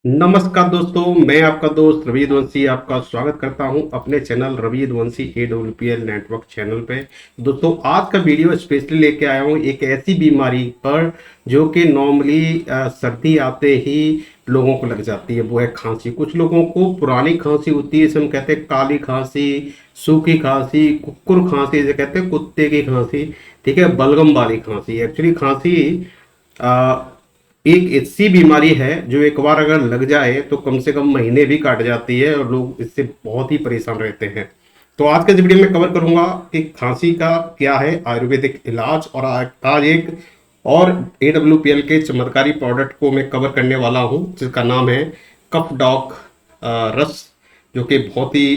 नमस्कार दोस्तों, मैं आपका दोस्त रवि यदुवंशी आपका स्वागत करता हूं अपने channel Ravi Yaduvanshi AWPL network channel पे। दोस्तों, आज का वीडियो स्पेशली लेके आया हूं एक ऐसी बीमारी पर जो कि नॉर्मली सर्दी आते ही लोगों को लग जाती है। वो है खांसी। कुछ लोगों को पुरानी खांसी होती है, इसे हम कहते हैं काली खांसी, सूखी खांसी, कुकुर खांसी, इसे कहते हैं कुत्ते की खांसी। ठीक है, बलगम वाली खांसी। एक्चुअली खांसी एक ऐसी बीमारी है जो एक बार अगर लग जाए तो कम से कम महीने भी काट जाती है और लोग इससे बहुत ही परेशान रहते हैं। तो आज के इस वीडियो में कवर करूंगा कि खांसी का क्या है आयुर्वेदिक इलाज, और आज एक और AWPL के चमत्कारी प्रोडक्ट को मैं कवर करने वाला हूं जिसका नाम है कफ डॉग रस, जो कि बहुत ही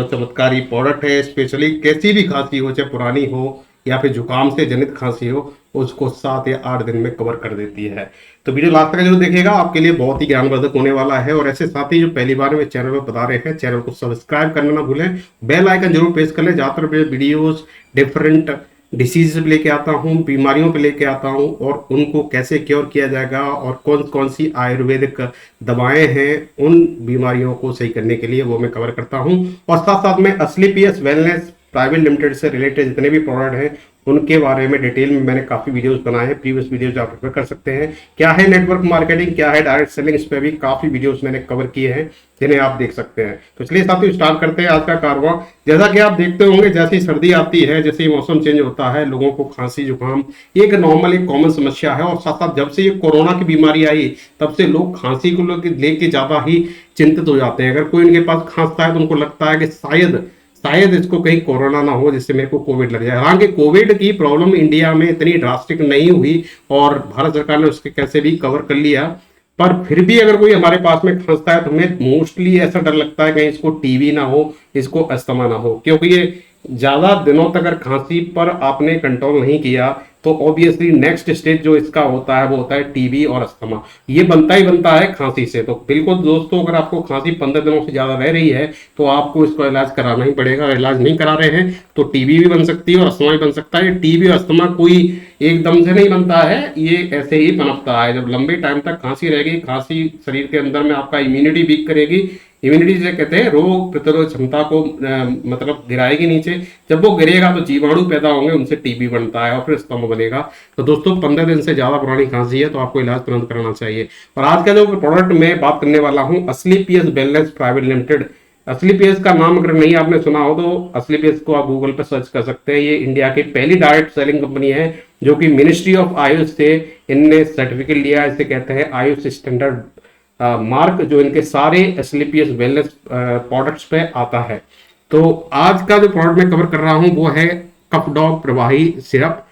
चमत्कारी प्रोडक्ट है। स्पेशली कैसी भी खांसी हो, चाहे पुरानी हो या फिर जुकाम से जनित खांसी हो, उसको 7 या 8 दिन में कवर कर देती है। तो वीडियो लास्ट तक जरूर देखिएगा, आपके लिए बहुत ही ज्ञानवर्धक होने वाला है। और ऐसे साथ ही जो पहली बार मेरे चैनल पर बता रहे हैं, चैनल को सब्सक्राइब करना ना भूलें, बेल आइकन जरूर प्रेस कर लें। ज़्यादातर मैं वीडियोस डिफरेंट डिसीज पे लेके आता हूँ, बीमारियों पे लेके आता हूँ, और उनको कैसे क्योर किया जाएगा और कौन कौन सी आयुर्वेदिक दवाएं हैं उन बीमारियों को सही करने के लिए, वो मैं कवर करता हूँ। और साथ साथ में असली PS वेलनेस प्राइवेट लिमिटेड से रिलेटेड जितने भी प्रोडक्ट हैं उनके बारे में डिटेल में मैंने काफी वीडियोस बनाए हैं। प्रीवियस वीडियोस आप रेफर कर सकते हैं। क्या है नेटवर्क मार्केटिंग, क्या है डायरेक्ट सेलिंग, इस पे भी काफी वीडियोस मैंने कवर किए हैं जिन्हें आप देख सकते हैं। तो चलिए साथियों, स्टार्ट करते हैं आज का कारवां। जैसा कि आप देखते होंगे, जैसी सर्दी आती है, जैसे ही मौसम चेंज होता है, लोगों को खांसी जुकाम एक नॉर्मल एक कॉमन समस्या है। और साथ साथ जब से ये कोरोना की बीमारी आई, तब से लोग खांसी को लेके ज्यादा ही चिंतित हो जाते हैं। अगर कोई उनके पास खांसता है तो उनको लगता है कि शायद इसको कहीं कोरोना ना हो जिससे मेरे को कोविड लग जाए। हालांकि कोविड की प्रॉब्लम इंडिया में इतनी ड्रास्टिक नहीं हुई और भारत सरकार ने उसके कैसे भी कवर कर लिया, पर फिर भी अगर कोई हमारे पास में खांसता है तो हमें मोस्टली ऐसा डर लगता है कहीं इसको टीबी ना हो, इसको अस्थमा ना हो। क्योंकि ये ज्यादा दिनों तक अगर खांसी पर आपने कंट्रोल नहीं किया तो ऑब्वियसली नेक्स्ट स्टेज जो इसका होता है वो होता है टीबी और अस्थमा। ये बनता ही बनता है खांसी से। तो बिल्कुल दोस्तों, अगर आपको खांसी 15 दिनों से ज्यादा रह रही है तो आपको इसका इलाज कराना ही पड़ेगा। इलाज नहीं करा रहे हैं तो टीबी भी बन सकती है और अस्थमा भी बन सकता है। टीबी और अस्थमा कोई एकदम से नहीं बनता है, ये ऐसे ही पनपता है। जब लंबे टाइम तक खांसी रहेगी, खांसी शरीर के अंदर में आपका इम्यूनिटी वीक करेगी। इम्यूनिटी जिसे कहते हैं, रोग प्रतिरोध क्षमता को मतलब गिराएगी नीचे। जब वो गिरेगा तो जीवाणु पैदा होंगे, उनसे टीबी बनता है और फिर स्तंभ बनेगा। तो दोस्तों, 15 दिन से ज्यादा पुरानी खांसी है तो आपको इलाज तुरंत कराना चाहिए। और आज का जो प्रोडक्ट मैं बात करने वाला हूँ, असली PS वेलनेस प्राइवेट लिमिटेड। असली PS का नाम अगर नहीं आपने सुना हो तो असली PS को आप गूगल पर सर्च कर सकते हैं। ये इंडिया की पहली डायरेक्ट सेलिंग कंपनी है जो कि मिनिस्ट्री ऑफ आयुष से इनने सर्टिफिकेट लिया है। इसे कहते हैं आयुष स्टैंडर्ड मार्क, जो इनके सारे असली PS वेलनेस प्रोडक्ट्स पे आता है। तो आज का जो प्रोडक्ट मैं कवर कर रहा हूं वो है कफ डॉग प्रवाही सिरप।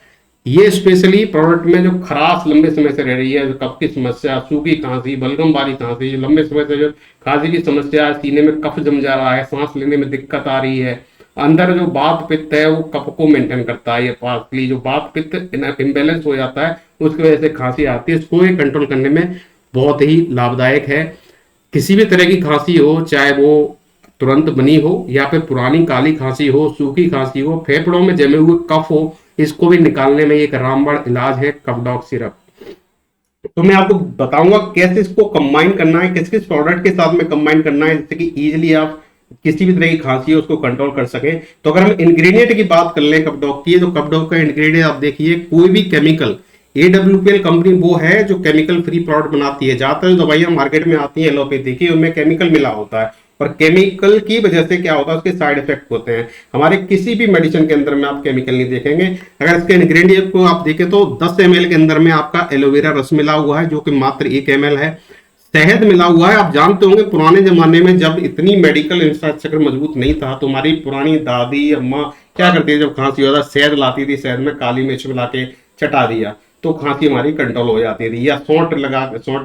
ये स्पेशली प्रोडक्ट में जो खराश लंबे समय से रह रही है, जो कफ की समस्या, सूखी खांसी, बलगम वाली खांसी, जो लंबे समय से जो खांसी की समस्या है, सीने में कफ जम जा रहा है, सांस लेने में दिक्कत आ रही है, अंदर जो वात पित्त है वो कफ को मेंटेन करता है। ये पार्टली जो वात पित्त इम्बेलेंस हो जाता है उसकी वजह से खांसी आती है। इसको कंट्रोल करने में बहुत ही लाभदायक है। किसी भी तरह की खांसी हो, चाहे वो तुरंत बनी हो या फिर पुरानी काली खांसी हो, सूखी खांसी हो, फेफड़ों में जमे हुए कफ हो, इसको भी निकालने में एक रामबाण इलाज है कफ डॉग सिरप। तो मैं आपको बताऊंगा कैसे इसको कंबाइन करना है, किस किस प्रोडक्ट के साथ में कंबाइन करना है, जिससे कि इजीली आप किसी भी तरह की खांसी है उसको कंट्रोल कर सकें। तो अगर हम इंग्रेडिएंट की बात कर लें कफ डॉग की, तो कफ डॉग का इंग्रेडिएंट आप देखिए, कोई भी केमिकल, AWPL कंपनी वो है जो केमिकल फ्री प्रोडक्ट बनाती है। ज्यादातर जो दवाइयां मार्केट में आती हैं एलोपैथी की, उनमें केमिकल मिला होता है और केमिकल की वजह से क्या होता है, उसके साइड इफेक्ट होते हैं। हमारे किसी भी मेडिसिन के अंदर में आप केमिकल नहीं देखेंगे। अगर इसके इंग्रेडिएंट को आप देखें तो 10 ml के अंदर में आपका एलोवेरा रस मिला हुआ है जो कि मात्र 1 ml है। शहद मिला हुआ है। आप जानते होंगे पुराने जमाने में जब इतनी मेडिकल इंफ्रास्ट्रक्चर मजबूत नहीं था तो हमारी पुरानी दादी अम्मा क्या करती थी, जब खांसी होता शहद लाती थी, शहद में काली मिर्च मिला के चटा दिया तो खांसी हमारी कंट्रोल हो जाती थी। या सौंठ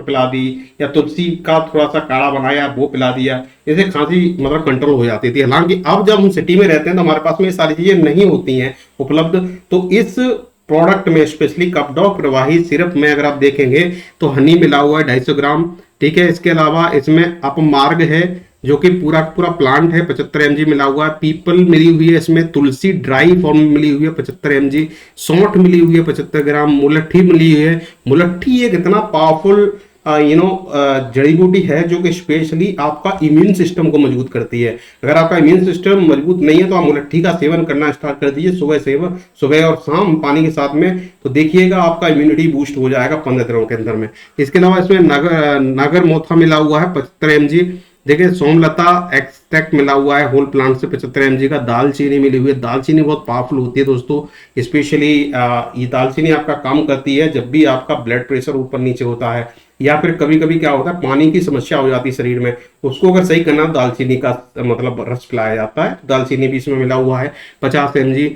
पिला दी, या तुलसी का थोड़ा सा काढ़ा बनाया वो पिला दिया, इससे खांसी मतलब कंट्रोल हो जाती थी। हालांकि अब जब हम सिटी में रहते हैं तो हमारे पास में ये सारी चीजें नहीं होती हैं उपलब्ध। तो इस प्रोडक्ट में स्पेशली कफ डॉग प्रवाही सिरप में अगर आप देखेंगे तो हनी मिला हुआ है 250 ग्राम। ठीक है, इसके अलावा इसमें अपमार्ग है जो कि पूरा पूरा प्लांट है, 75 mg मिला हुआ है। पीपल मिली हुई है, इसमें तुलसी ड्राई फॉर्म में मिली हुई है 75 mg। सौंठ मिली हुई है 75 ग्राम। मुलट्ठी मिली हुई है। मुलट्ठी एक इतना पावरफुल जड़ी बूटी है जो कि स्पेशली आपका इम्यून सिस्टम को मजबूत करती है। अगर आपका इम्यून सिस्टम मजबूत नहीं है तो आप मुलट्ठी का सेवन करना स्टार्ट कर दीजिए सुबह और शाम पानी के साथ में, तो देखिएगा आपका इम्यूनिटी बूस्ट हो जाएगा 15 दिनों के अंदर में। इसके अलावा इसमें नागर मोथा मिला हुआ है 75 mg। देखिए सोमलता एक्सट्रैक्ट मिला हुआ है होल प्लांट से 75 mg का। दालचीनी मिली हुई है। दालचीनी बहुत पावरफुल होती है दोस्तों, स्पेशली ये दालचीनी आपका काम करती है जब भी आपका ब्लड प्रेशर ऊपर नीचे होता है, या फिर कभी कभी क्या होता है पानी की समस्या हो जाती है शरीर में, उसको अगर सही करना दालचीनी का मतलब रस पिलाया जाता है। दालचीनी भी इसमें मिला हुआ है 50 mg।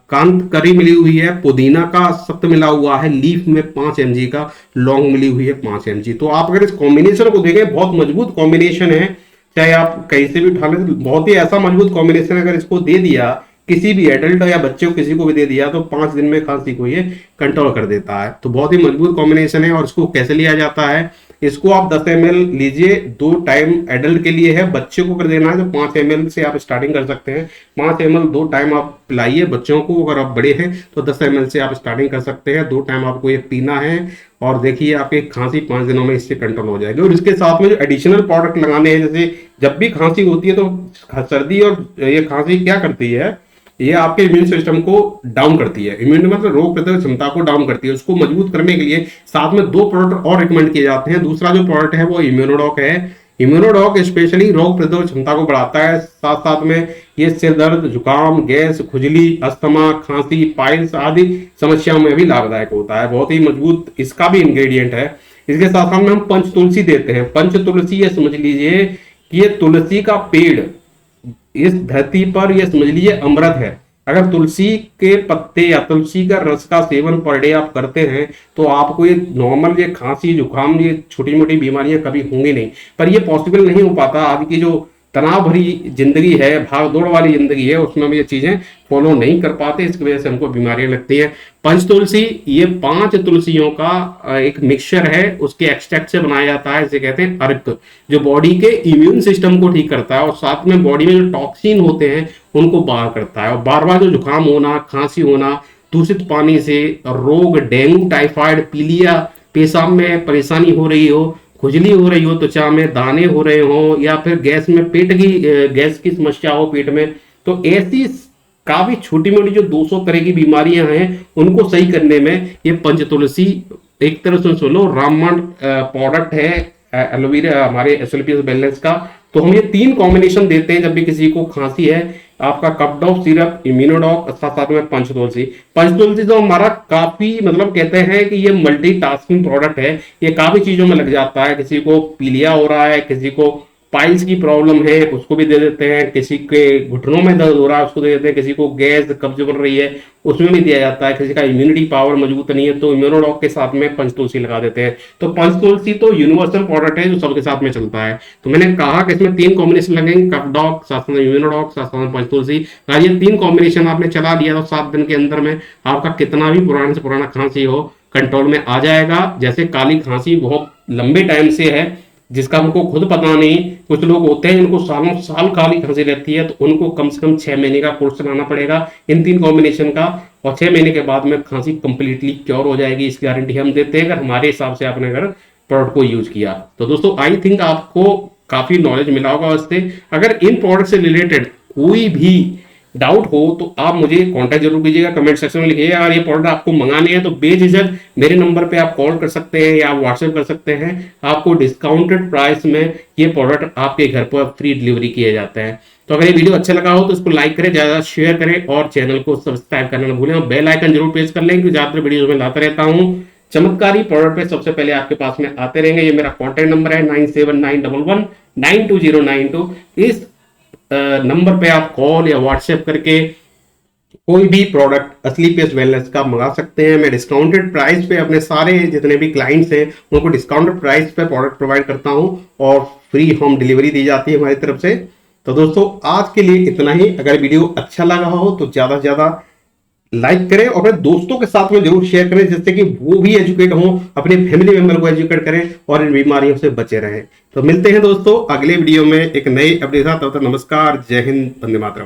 कांत करी मिली हुई है। पुदीना का सत्व मिला हुआ है लीफ में 5 mg का। लौंग मिली हुई है 5 mg। तो आप अगर इस कॉम्बिनेशन को देखें बहुत मजबूत कॉम्बिनेशन है, चाहे आप कहीं से भी उठा लें तो बहुत ही ऐसा मजबूत कॉम्बिनेशन। अगर इसको दे दिया किसी भी एडल्ट या बच्चे को किसी को भी दे दिया तो 5 दिन में खांसी को ये कंट्रोल कर देता है। तो बहुत ही मजबूत कॉम्बिनेशन है। और इसको कैसे लिया जाता है, इसको आप 10 ml लीजिए, 2 टाइम एडल्ट के लिए है। बच्चे को कर देना है तो 5 ml से आप स्टार्टिंग कर सकते हैं। 5 ml 2 टाइम आप पिलाइए बच्चों को। अगर आप बड़े हैं तो 10 ml से आप स्टार्टिंग कर सकते हैं। 2 टाइम आपको ये पीना है और देखिए आपकी खांसी 5 दिनों में इससे कंट्रोल हो जाएगी। और इसके साथ में जो एडिशनल प्रोडक्ट लगाने हैं, जैसे जब भी खांसी होती है तो सर्दी और ये खांसी क्या करती है, ये आपके इम्यून सिस्टम को डाउन करती है। इम्यून मतलब रोग प्रतिरोधक क्षमता को डाउन करती है। उसको मजबूत करने के लिए साथ में 2 प्रोडक्ट और रिकमेंड किए जाते हैं। दूसरा जो प्रोडक्ट है वो इम्यूनोडॉक है। इम्यूनोडॉक स्पेशली रोग प्रतिरोधक क्षमता को बढ़ाता है। साथ साथ में ये सिर दर्द, जुकाम, गैस, खुजली, अस्थमा, खांसी, पाइल्स आदि समस्याओं में भी लाभदायक होता है। बहुत ही मजबूत इसका भी इंग्रेडिएंट है। इसके साथ साथ में हम पंच तुलसी देते हैं। पंच तुलसी ये समझ लीजिए कि ये तुलसी का पेड़ इस धरती पर, यह समझ लीजिए अमृत है। अगर तुलसी के पत्ते या तुलसी का रस का सेवन पर डे आप करते हैं तो आपको ये नॉर्मल ये खांसी जुकाम ये छोटी मोटी बीमारियां कभी होंगी नहीं। पर ये पॉसिबल नहीं हो पाता। आज की जो तनाव भरी जिंदगी है, भाग दौड़ वाली जिंदगी है, उसमें हम ये चीजें फॉलो नहीं कर पाते, इसकी वजह से हमको बीमारियां लगती है। पंच तुलसी ये 5 तुलसियों का एक मिक्सचर है, उसके एक्सट्रैक्ट से बनाया जाता है। इसे कहते हैं अर्क, जो बॉडी के इम्यून सिस्टम को ठीक करता है और साथ में बॉडी में जो टॉक्सिन होते हैं उनको बाहर करता है। और बार बार जो जुकाम होना, खांसी होना, दूषित पानी से रोग, डेंगू, टाइफाइड, पीलिया, पेशाब में परेशानी हो रही हो, खुजली हो रही हो, त्वचा में दाने हो रहे हो, या फिर गैस की समस्या हो पेट में, तो ऐसी काफी छोटी मोटी जो 200 तरह की बीमारियां हैं उनको सही करने में ये पंच तुलसी एक तरह से सुनो रामबाण प्रोडक्ट है एलोवेरा हमारे एसएलपीएस वेलनेस का। तो हम ये 3 कॉम्बिनेशन देते हैं जब भी किसी को खांसी है। आपका कपडॉक सिरप, इम्यूनोडॉक, साथ में पंच तुलसी। पंच तुलसी तो हमारा काफी मतलब कहते हैं कि ये मल्टीटास्किंग प्रोडक्ट है। ये काफी चीजों में लग जाता है। किसी को पीलिया हो रहा है, किसी को पाइल्स की प्रॉब्लम है, उसको भी दे देते हैं। किसी के घुटनों में दर्द हो रहा है, उसको दे देते हैं। किसी को गैस कब्ज बढ़ रही है, उसमें भी दिया जाता है। किसी का इम्यूनिटी पावर मजबूत नहीं है तो इम्यूनोडॉक के साथ में पंच तुलसी लगा देते हैं। तो पंच तुलसी तो यूनिवर्सल प्रोडक्ट है जो सबके साथ में चलता है। तो मैंने कहा कि इसमें 3 कॉम्बिनेशन लगेंगे, कपडॉक, साथ में इम्यूनोडॉक, साथ में पंच तुलसी। ये 3 कॉम्बिनेशन आपने चला लिया तो 7 दिन के अंदर में आपका कितना भी पुराने से पुराना खांसी हो कंट्रोल में आ जाएगा। जैसे काली खांसी बहुत लंबे टाइम से है जिसका हमको खुद पता नहीं, कुछ लोग होते हैं जिनको सालों साल काली खांसी रहती है, तो उनको कम से कम 6 महीने का कोर्स चलाना पड़ेगा इन 3 कॉम्बिनेशन का, और 6 महीने के बाद में खांसी कंप्लीटली क्योर हो जाएगी। इसकी गारंटी हम देते हैं अगर हमारे हिसाब से आपने अगर प्रोडक्ट को यूज किया। तो दोस्तों आई थिंक आपको काफी नॉलेज मिला होगा उससे। अगर इन प्रोडक्ट से रिलेटेड कोई भी डाउट हो तो आप मुझे कांटेक्ट जरूर कीजिएगा, कमेंट सेक्शन में लिखिएगा। अगर ये प्रोडक्ट आपको मंगाने हैं तो बेझिझक मेरे नंबर पे आप कॉल कर सकते हैं या व्हाट्सएप कर सकते हैं। आपको डिस्काउंटेड प्राइस में ये प्रोडक्ट आपके घर पर फ्री डिलीवरी किए जाते हैं। तो अगर ये वीडियो अच्छा लगा हो तो इसको लाइक करें, ज्यादा शेयर करें और चैनल को सब्सक्राइब करना ना भूलें और बेल आइकन जरूर प्रेस कर लें क्योंकि ज्यादातर वीडियो में लाता रहता हूँ चमत्कारी प्रोडक्ट पे सबसे पहले आपके पास में आते रहेंगे। ये मेरा कॉन्टैक्ट नंबर है 9791192092। इस नंबर पे आप कॉल या व्हाट्सएप करके कोई भी प्रोडक्ट एसएलपीएस वेलनेस का मंगा सकते हैं। मैं डिस्काउंटेड प्राइस पे अपने सारे जितने भी क्लाइंट्स हैं उनको डिस्काउंटेड प्राइस पे प्रोडक्ट प्रोवाइड करता हूं और फ्री होम डिलीवरी दी जाती है हमारी तरफ से। तो दोस्तों आज के लिए इतना ही। अगर वीडियो अच्छा लगा हो तो ज्यादा से ज्यादा लाइक करें और अपने दोस्तों के साथ में जरूर शेयर करें जिससे कि वो भी एजुकेट हो, अपने फैमिली मेंबर को एजुकेट करें और इन बीमारियों से बचे रहें। तो मिलते हैं दोस्तों अगले वीडियो में एक नई अपडेट के साथ। तब तक नमस्कार, जय हिंद, वंदे मातरम।